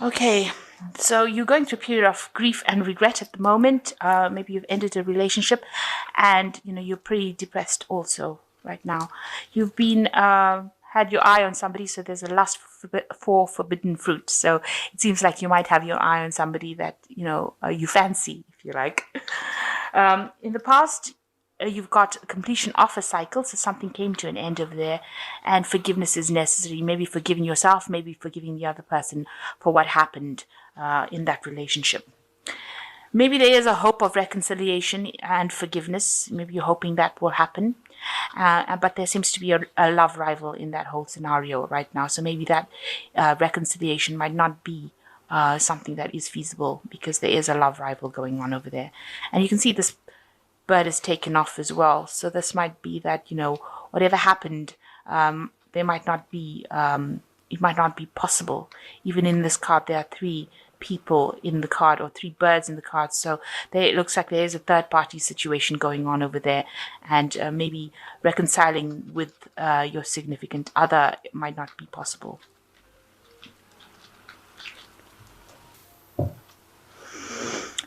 Okay, so you're going through a period of grief and regret at the moment. Maybe you've ended a relationship, and you're pretty depressed also right now. You've been had your eye on somebody, so there's a lust for forbidden fruit. So it seems like you might have your eye on somebody that you fancy, if you like. In the past, you've got a completion of a cycle, so something came to an end over there, and forgiveness is necessary. Maybe forgiving yourself, maybe forgiving the other person for what happened in that relationship. Maybe there is a hope of reconciliation and forgiveness. Maybe you're hoping that will happen. But there seems to be a love rival in that whole scenario right now. So maybe that reconciliation might not be something that is feasible because there is a love rival going on over there. And you can see this bird is taken off as well. So this might be that, whatever happened, there might not be, it might not be possible. Even in this card, there are 3 people in the card or 3 birds in the card. So it looks like there is a third party situation going on over there, and maybe reconciling with your significant other might not be possible.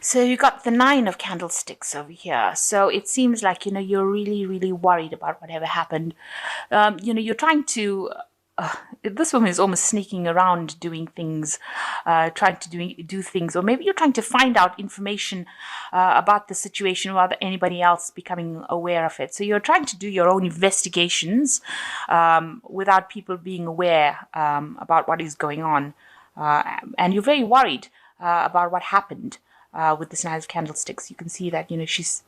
So you got the 9 of candlesticks over here. So it seems like, you're really, really worried about whatever happened. You're trying to, this woman is almost sneaking around doing things, trying to do things, or maybe you're trying to find out information about the situation without anybody else becoming aware of it. So you're trying to do your own investigations without people being aware about what is going on. And you're very worried about what happened. With this 9 of candlesticks, you can see that she's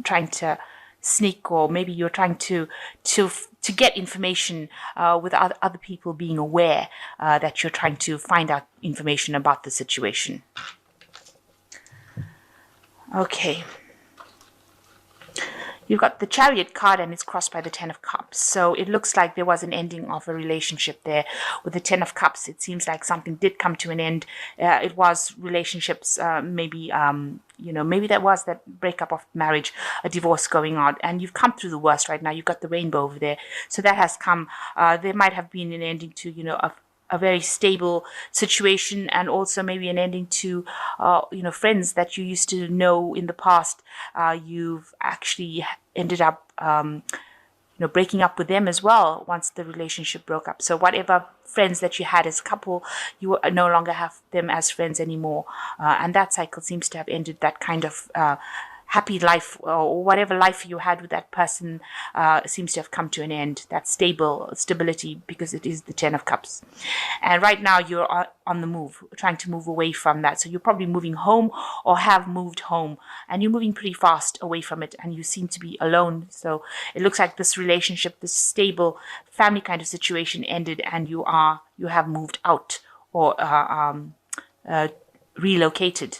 trying to sneak, or maybe you're trying to get information without other people being aware that you're trying to find out information about the situation. Okay. You've got the Chariot card, and it's crossed by the 10 of Cups. So it looks like there was an ending of a relationship there with the 10 of Cups. It seems like something did come to an end. It was relationships, maybe there was that breakup of marriage, a divorce going on, and you've come through the worst right now. You've got the rainbow over there. So that has come. There might have been an ending to, a very stable situation, and also maybe an ending to friends that you used to know in the past. You've actually ended up breaking up with them as well once the relationship broke up. So whatever friends that you had as a couple, you no longer have them as friends anymore, and that cycle seems to have ended. That kind of happy life, or whatever life you had with that person, seems to have come to an end. That stability, because it is the 10 of Cups. And right now you're on the move, trying to move away from that. So you're probably moving home, or have moved home, and you're moving pretty fast away from it, and you seem to be alone. So it looks like this relationship, this stable family kind of situation ended, and you have moved out, or relocated.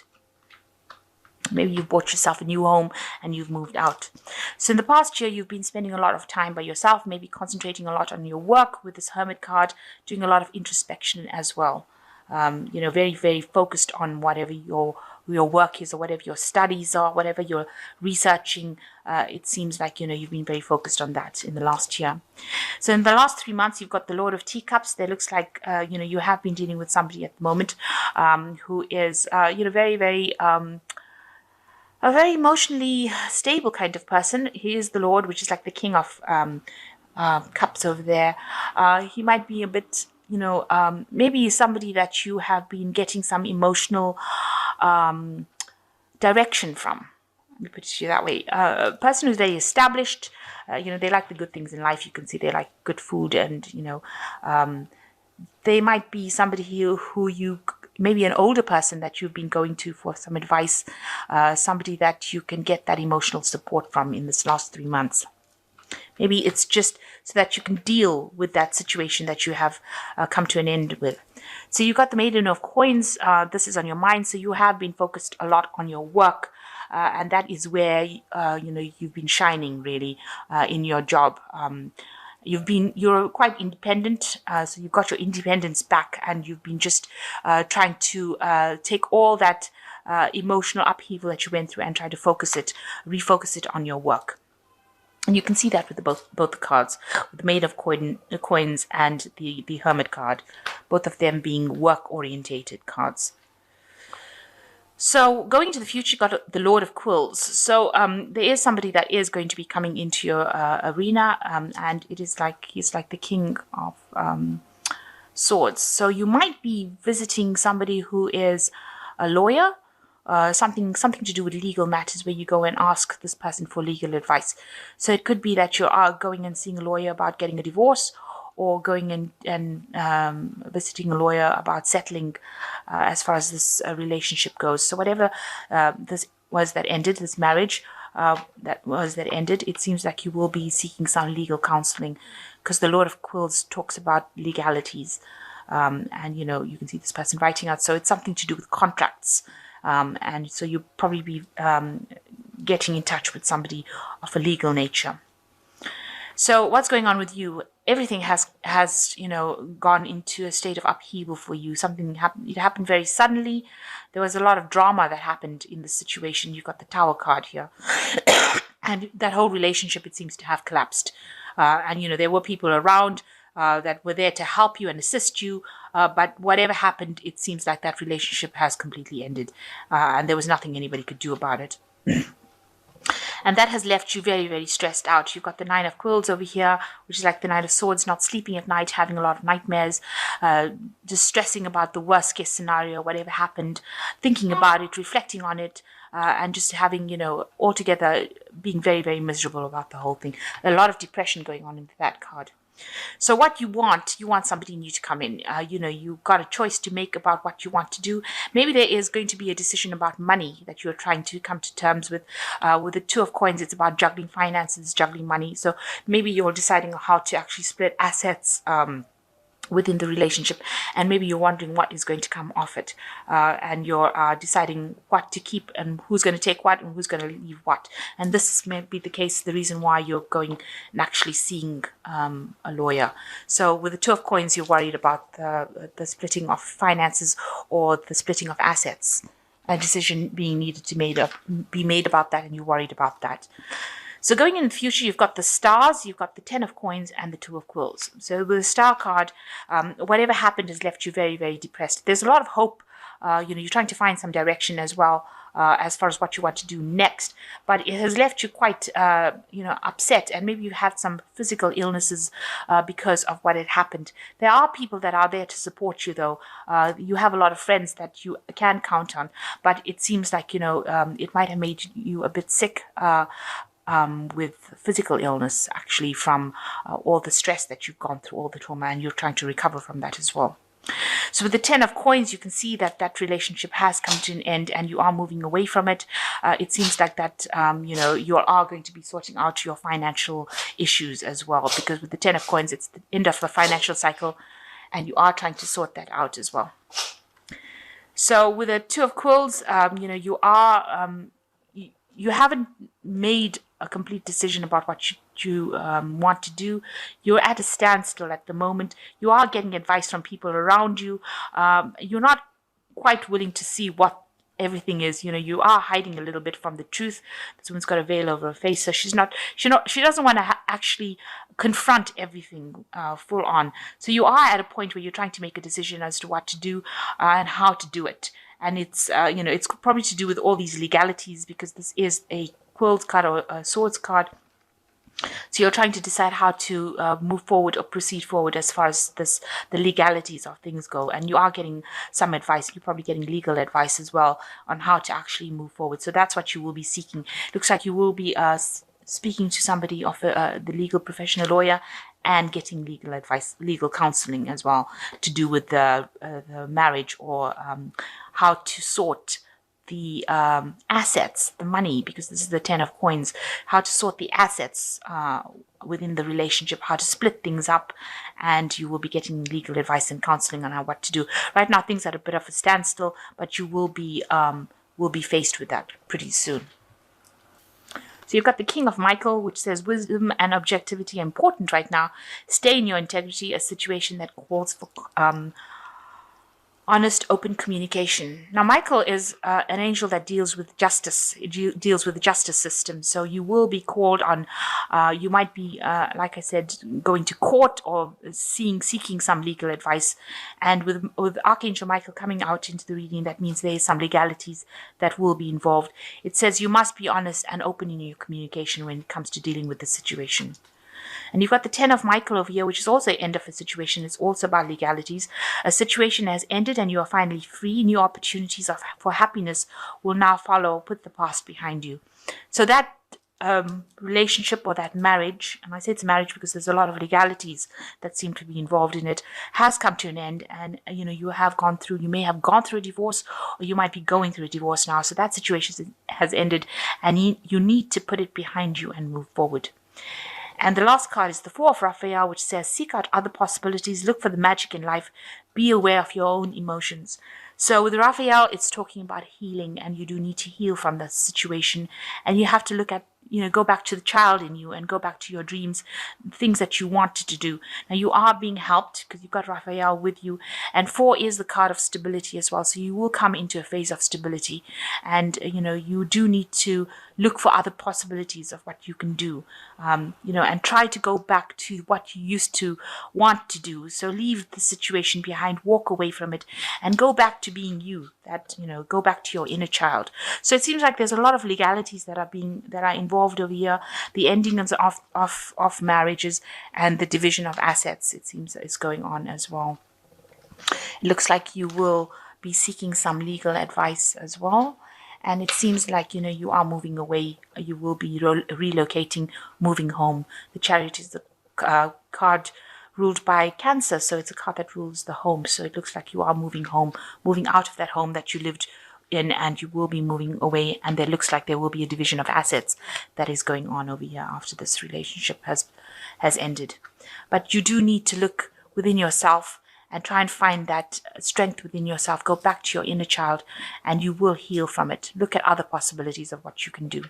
Maybe you've bought yourself a new home and you've moved out. So in the past year, you've been spending a lot of time by yourself, maybe concentrating a lot on your work with this Hermit card, doing a lot of introspection as well. Very, very focused on whatever your work is, or whatever your studies are, whatever you're researching. It seems like, you've been very focused on that in the last year. So in the last 3 months, you've got the Lord of Teacups. There looks like, you have been dealing with somebody at the moment who is, very, very... a very emotionally stable kind of person. He is the Lord, which is like the King of Cups over there. He might be a bit, maybe somebody that you have been getting some emotional direction from. Let me put it that way. A person who's very established. They like the good things in life. You can see they like good food, and they might be somebody who you, maybe an older person that you've been going to for some advice, somebody that you can get that emotional support from in this last 3 months. Maybe it's just so that you can deal with that situation that you have come to an end with. So you got the Maiden of Coins. This is on your mind. So you have been focused a lot on your work. And that is where, you've been shining really in your job. You're quite independent, so you've got your independence back, and you've been just trying to take all that emotional upheaval that you went through and try to refocus it on your work. And you can see that with both the cards, with the Maid of Coins and the Hermit card, both of them being work-orientated cards. So going into the future, you got the Lord of Quills. So there is somebody that is going to be coming into your arena, and it is like he's like the King of Swords. So you might be visiting somebody who is a lawyer, something to do with legal matters, where you go and ask this person for legal advice. So it could be that you are going and seeing a lawyer about getting a divorce, or going and visiting a lawyer about settling as far as this relationship goes. So whatever this was that ended, this marriage that ended, it seems like you will be seeking some legal counseling, because the Lord of Quills talks about legalities. And you can see this person writing out, so it's something to do with contracts. And so you'll probably be getting in touch with somebody of a legal nature. So what's going on with you? Everything has gone into a state of upheaval for you. Something happened. It happened very suddenly. There was a lot of drama that happened in the situation. You got the Tower card here, and that whole relationship, it seems to have collapsed. And there were people around that were there to help you and assist you. But whatever happened, it seems like that relationship has completely ended, and there was nothing anybody could do about it. And that has left you very, very stressed out. You've got the Nine of Quills over here, which is like the Knight of Swords, not sleeping at night, having a lot of nightmares, just stressing about the worst case scenario, whatever happened, thinking about it, reflecting on it, and just having, altogether being very, very miserable about the whole thing. A lot of depression going on in that card. So what you want somebody new to come in. You've got a choice to make about what you want to do. Maybe there is going to be a decision about money that you're trying to come to terms with. With the Two of Coins, it's about juggling finances, juggling money. So maybe you're deciding how to actually split assets within the relationship, and maybe you're wondering what is going to come off it, and you're deciding what to keep and who's going to take what and who's going to leave what. And this may be the case, the reason why you're going and actually seeing a lawyer. So with the Two of Coins, you're worried about the splitting of finances or the splitting of assets, a decision being needed to be made about that, and you're worried about that. So going in the future, you've got the Stars, you've got the Ten of Coins, and the Two of Quills. So with the Star card, whatever happened has left you very, very depressed. There's a lot of hope. You're trying to find some direction as well, as far as what you want to do next. But it has left you quite, upset. And maybe you had some physical illnesses because of what had happened. There are people that are there to support you, though. You have a lot of friends that you can count on. But it seems like, it might have made you a bit sick. With physical illness, actually, from all the stress that you've gone through, all the trauma, and you're trying to recover from that as well. So with the Ten of Coins, you can see that relationship has come to an end, and you are moving away from it. It seems like that, you are going to be sorting out your financial issues as well, because with the Ten of Coins, it's the end of the financial cycle, and you are trying to sort that out as well. So with the Two of Quills, you haven't made a complete decision about what you want to do. You're at a standstill at the moment. You are getting advice from people around you. You're not quite willing to see what everything is. You are hiding a little bit from the truth. This woman's got a veil over her face, so she doesn't want to actually confront everything full on. So you are at a point where you're trying to make a decision as to what to do and how to do it. And it's it's probably to do with all these legalities, because this is a Quills card or a Swords card. So you're trying to decide how to move forward or proceed forward as far as the legalities of things go. And you are getting some advice. You're probably getting legal advice as well on how to actually move forward. So that's what you will be seeking. Looks like you will be speaking to somebody of the legal professional lawyer, and getting legal advice, legal counseling as well, to do with the marriage, or how to sort the assets, the money, because this is the Ten of Coins, how to sort the assets within the relationship, how to split things up, and you will be getting legal advice and counseling on what to do. Right now, things are at a bit of a standstill, but you will be faced with that pretty soon. So you've got the King of Michael, which says wisdom and objectivity are important right now. Stay in your integrity, a situation that calls for honest, open communication. Now, Michael is an angel that deals with justice. It deals with the justice system. So you will be called on. You might be, like I said, going to court or seeking some legal advice. And with Archangel Michael coming out into the reading, that means there is some legalities that will be involved. It says you must be honest and open in your communication when it comes to dealing with the situation. And you've got the 10 of Michael over here, which is also the end of a situation. It's also about legalities. A situation has ended and you are finally free. New opportunities for happiness will now follow. Put the past behind you. So that relationship or that marriage, and I say it's a marriage because there's a lot of legalities that seem to be involved in it, has come to an end. And you may have gone through a divorce, or you might be going through a divorce now. So that situation has ended, and you need to put it behind you and move forward. And the last card is the Four of Raphael, which says, seek out other possibilities, look for the magic in life, be aware of your own emotions. So with Raphael, it's talking about healing, and you do need to heal from the situation. And you have to look at, go back to the child in you and go back to your dreams, things that you wanted to do. Now you are being helped because you've got Raphael with you. And 4 is the card of stability as well. So you will come into a phase of stability. And, you do need to look for other possibilities of what you can do, and try to go back to what you used to want to do. So leave the situation behind, walk away from it, and go back to being you. Go back to your inner child. So it seems like there's a lot of legalities that are involved over here. The ending of marriages and the division of assets, it seems, is going on as well. It looks like you will be seeking some legal advice as well. And it seems like, you are moving away. You will be relocating, moving home. The Chariot is the card ruled by Cancer. So it's a card that rules the home. So it looks like you are moving home, moving out of that home that you lived in, and you will be moving away. And there looks like there will be a division of assets that is going on over here after this relationship has ended. But you do need to look within yourself and try and find that strength within yourself. Go back to your inner child and you will heal from it. Look at other possibilities of what you can do.